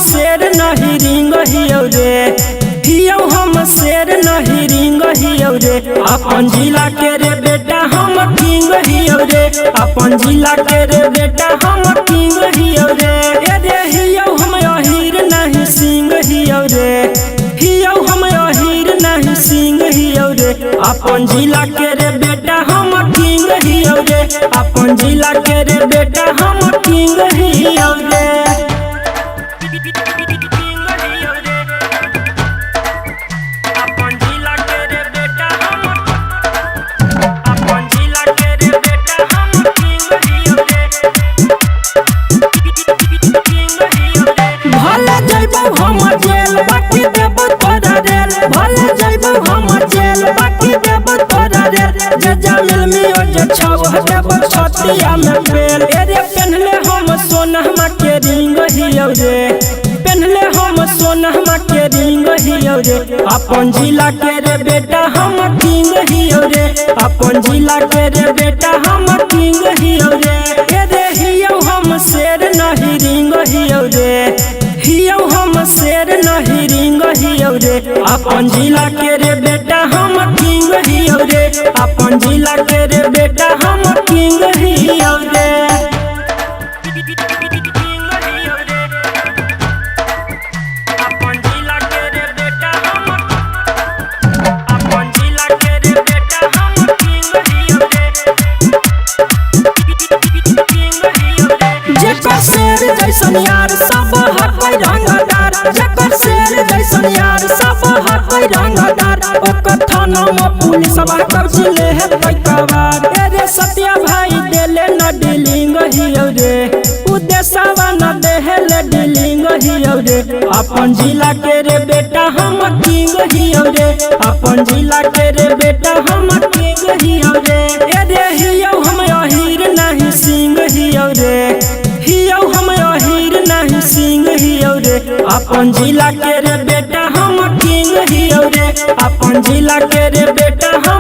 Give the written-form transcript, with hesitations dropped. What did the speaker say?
शेर नहीं रिंग हियो रे, हियो हम शेर नहीं रिंग हियो रे। अपन जिला के रे बेटा हम किंग हियो रे, अपन जिला के रे बेटा हम किंग हियो रे। ए रे हियो हम अहीर नहीं सिंह हियो रे, हियो हम अहीर नहीं सिंह हियो रे। अपन जिला के रे बेटा हम किंग हियो रे, अपन जिला के रे बेटा हम किंग हियो रे। हम जेल बाकी देब तोरा रेल, भले जाइबो हम जेल बाकी देब तोरा रेल। जे जमील मियो जे छाव देब छतिया में बेल। ए रे पहनले हम सोनमा के रिंग हियो रे, पहनले हम सोनमा के रिंग हियो रे। अपन जिला के रे बेटा हम किंग हियो रे, अपन जिला के रे बेटा हम किंग हियो रे। ए रे हियो हम शेर नहीं रिंग हियो रे, हियो हम शेर नहीं रिंग हियो रे। अपन जिला के रे बेटा हम किंग हियो रे, अपन जिला के रे बेटा हम किंग हियो रे। जेकर शेर जैसन यार सब हकै रंगदार, जेकर शेर जैसन यार सब हकै रंगदार। ओकर थाना में पुलिस कब्ज ले है पैकवार। ए रे सत्या भाई देले न डीलिंग हियो रे, उदेशवा न देले डीलिंग हियो रे। अपन जिला के रे बेटा हम किंग हियो रे, अपन जिला के रे बेटा हम किंग हियो रे। ए रे हियो हम अहीर नहीं सिंह हियो रे, हियो हम अहीर नहीं सिंह हियो रे। अपन जिला के रे बेटा हम किंग हियो रे, अपन जिला के रे बेटा हम